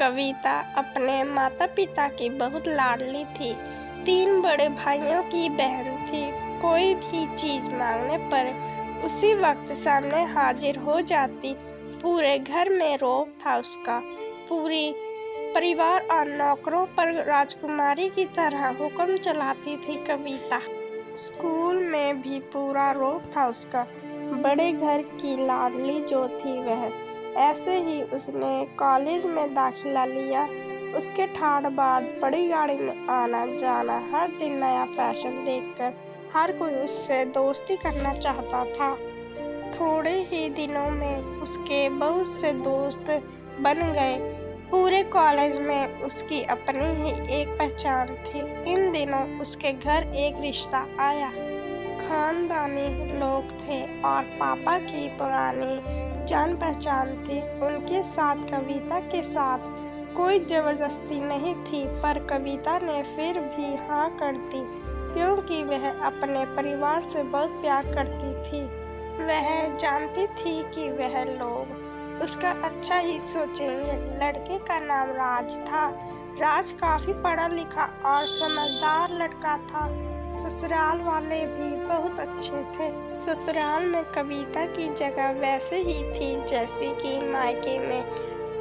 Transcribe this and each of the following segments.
कविता अपने माता पिता की बहुत लाडली थी। 3 बड़े भाइयों की बहन थी। कोई भी चीज मांगने पर उसी वक्त सामने हाजिर हो जाती। पूरे घर में रौब था उसका। पूरी परिवार और नौकरों पर राजकुमारी की तरह हुक्म चलाती थी कविता। स्कूल में भी पूरा रौब था उसका। बड़े घर की लाडली जो थी वह। ऐसे ही उसने कॉलेज में दाखिला लिया। उसके ठाड़ बाट बड़ी गाड़ी में आना जाना, हर दिन नया फैशन देखकर हर कोई उससे दोस्ती करना चाहता था। थोड़े ही दिनों में उसके बहुत से दोस्त बन गए। पूरे कॉलेज में उसकी अपनी ही एक पहचान थी। इन दिनों उसके घर एक रिश्ता आया। खानदानी लोग थे और पापा की पुरानी जान पहचान थी। उनके साथ कविता के साथ कोई जबरदस्ती नहीं थी, पर कविता ने फिर भी हाँ कर दी क्योंकि वह अपने परिवार से बहुत प्यार करती थी। वह जानती थी कि वह लोग उसका अच्छा ही सोचेंगे। लड़के का नाम राज था। राज काफी पढ़ा लिखा और समझदार लड़का था। ससुराल वाले भी बहुत अच्छे थे। ससुराल में कविता की जगह वैसे ही थी जैसे कि मायके में।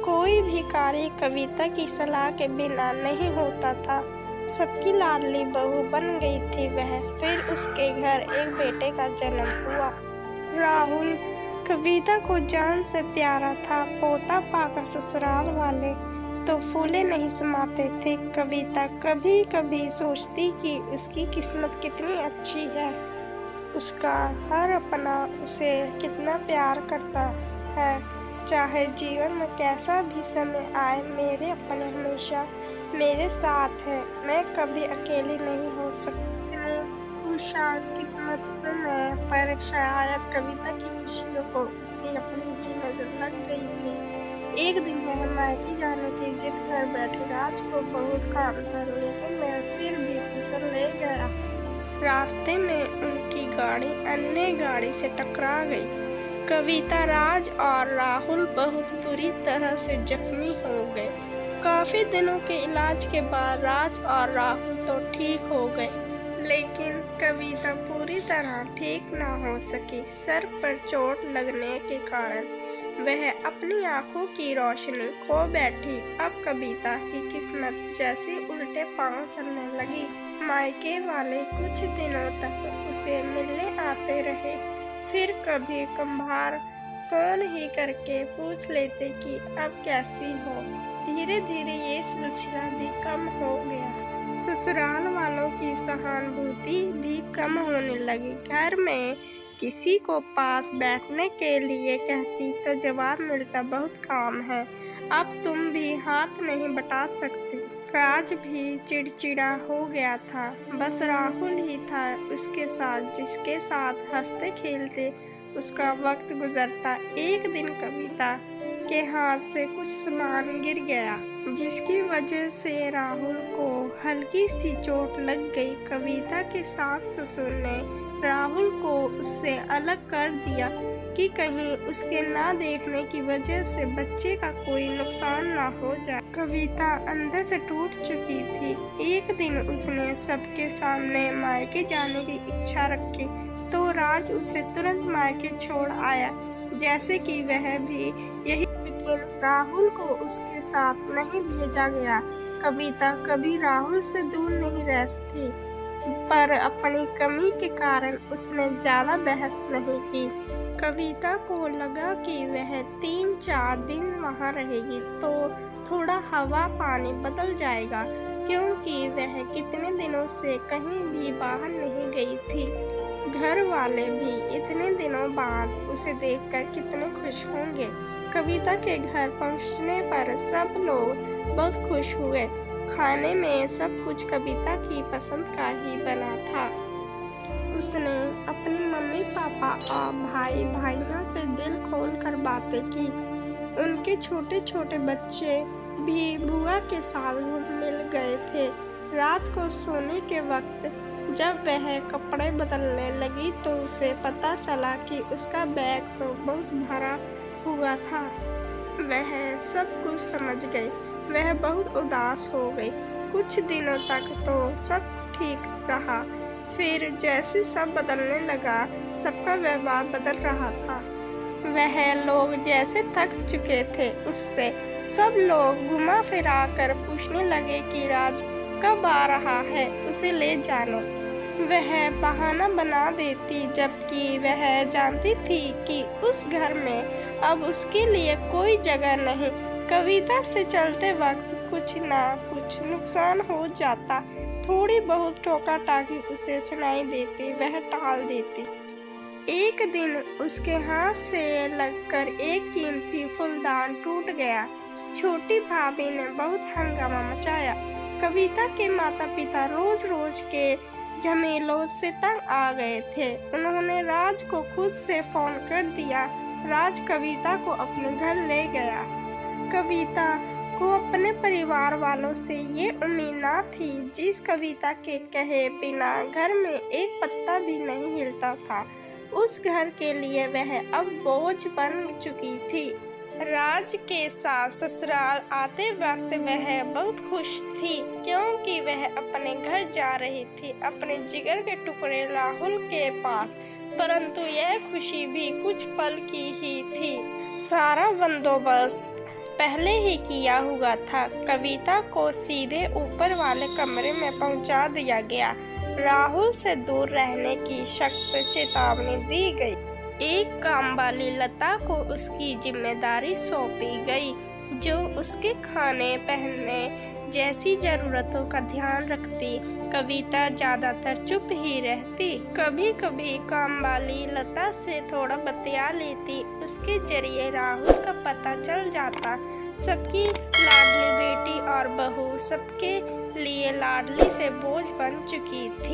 कोई भी कार्य कविता की सलाह के बिना नहीं होता था। सबकी लाडली बहू बन गई थी वह। फिर उसके घर एक बेटे का जन्म हुआ। राहुल कविता को जान से प्यारा था। पोता पाकर ससुराल वाले तो फूले नहीं समाते थे। कविता कभी कभी सोचती कि उसकी किस्मत कितनी अच्छी है। उसका हर अपना उसे कितना प्यार करता है। चाहे जीवन में कैसा भी समय आए, मेरे अपने हमेशा मेरे साथ है। मैं कभी अकेली नहीं हो सकती। खुशहाल किस्मत हूँ मैं, पर शायद कविता की खुशियों को उसकी अपनी ही नजर लग गई थी। एक दिन वह मायके जाने की जिद कर बैठी। राज को बहुत काम था, लेकिन वह फिर भी उसे ले गया। रास्ते में उनकी गाड़ी अन्य गाड़ी से टकरा गई। कविता, राज और राहुल बहुत बुरी तरह से जख्मी हो गए। काफी दिनों के इलाज के बाद राज और राहुल तो ठीक हो गए, लेकिन कविता पूरी तरह ठीक ना हो सकी। सर पर चोट लगने के कारण वह अपनी आंखों की रोशनी खो बैठी। अब कविता की किस्मत जैसी उल्टे पांव चलने लगी। मायके वाले कुछ दिनों तक उसे मिलने आते रहे। फिर कभी कभार फोन ही करके पूछ लेते कि अब कैसी हो। धीरे धीरे ये सिलसिला भी कम हो गया। ससुराल वालों की सहानुभूति भी कम होने लगी। घर में किसी को पास बैठने के लिए कहती तो जवाब मिलता, बहुत काम है, अब तुम भी हाथ नहीं बटा सकती। राज भी चिड़चिड़ा हो गया था। बस राहुल ही था उसके साथ, जिसके साथ हंसते खेलते उसका वक्त गुजरता। एक दिन कविता के हाथ से कुछ सामान गिर गया, जिसकी वजह से राहुल को हल्की सी चोट लग गई। कविता के सास ससुर ने राहुल को उससे अलग कर दिया कि कहीं उसके ना देखने की वजह से बच्चे का कोई नुकसान ना हो जाए। कविता अंदर से टूट चुकी थी। एक दिन उसने सबके सामने मायके जाने की इच्छा रखी तो राज उसे तुरंत मायके छोड़ आया, जैसे कि वह भी यही। लेकिन राहुल को उसके साथ नहीं भेजा गया। कविता कभी राहुल से दूर नहीं रहती, पर अपनी कमी के कारण उसने ज्यादा बहस नहीं की। कविता को लगा कि वह 3-4 दिन वहाँ रहेगी तो थोड़ा हवा पानी बदल जाएगा, क्योंकि वह कितने दिनों से कहीं भी बाहर नहीं गई थी। घर वाले भी इतने दिनों बाद उसे देखकर कितने खुश होंगे। कविता के घर पहुँचने पर सब लोग बहुत खुश हुए। खाने में सब कुछ कविता की पसंद का ही बना था। उसने अपनी मम्मी पापा और भाई भाइयों से दिल खोल कर बातें की। उनके छोटे छोटे बच्चे भी बुआ के साथ मिल गए थे। रात को सोने के वक्त जब वह कपड़े बदलने लगी तो उसे पता चला कि उसका बैग तो बहुत भरा हुआ था। वह सब कुछ समझ गई। वह बहुत उदास हो गई। कुछ दिनों तक तो सब ठीक रहा, फिर जैसे सब बदलने लगा, सबका व्यवहार बदल रहा था। वह लोग जैसे थक चुके थे उससे, सब लोग घुमा फिरा कर पूछने लगे कि राज कब आ रहा है, उसे ले जानो। वह बहाना बना देती, जबकि वह जानती थी कि उस घर में अब उसके लिए कोई जगह नहीं। कविता से चलते वक्त कुछ ना कुछ नुकसान हो जाता, थोड़ी बहुत टोका टाकी उसे सुनाई देती, वह टाल देती। एक दिन उसके हाथ से लगकर एक कीमती फूलदान टूट गया। छोटी भाभी ने बहुत हंगामा मचाया। कविता के माता पिता रोज रोज के झमेलों से तंग आ गए थे। उन्होंने राज को खुद से फोन कर दिया। राज कविता को अपने घर ले गया। कविता को अपने परिवार वालों से ये उम्मीद ना थी। जिस कविता के कहे बिना घर में एक पत्ता भी नहीं हिलता था, उस घर के लिए वह अब बोझ बन चुकी थी। राज के साथ ससुराल आते वक्त वह बहुत खुश थी, क्योंकि वह अपने घर जा रही थी, अपने जिगर के टुकड़े राहुल के पास। परंतु यह खुशी भी कुछ पल की ही थी। सारा बंदोबस्त पहले ही किया हुआ था। कविता को सीधे ऊपर वाले कमरे में पहुंचा दिया गया। राहुल से दूर रहने की सख्त चेतावनी दी गई। एक काम वाली लता को उसकी जिम्मेदारी सौंपी गई, जो उसके खाने पहनने जैसी जरूरतों का ध्यान रखती। कविता ज्यादातर चुप ही रहती। कभी कभी काम वाली लता से थोड़ा बतिया लेती। उसके जरिए राहुल का पता चल जाता। सबकी लाडली बेटी और बहू सबके लिए लाडली से बोझ बन चुकी थी।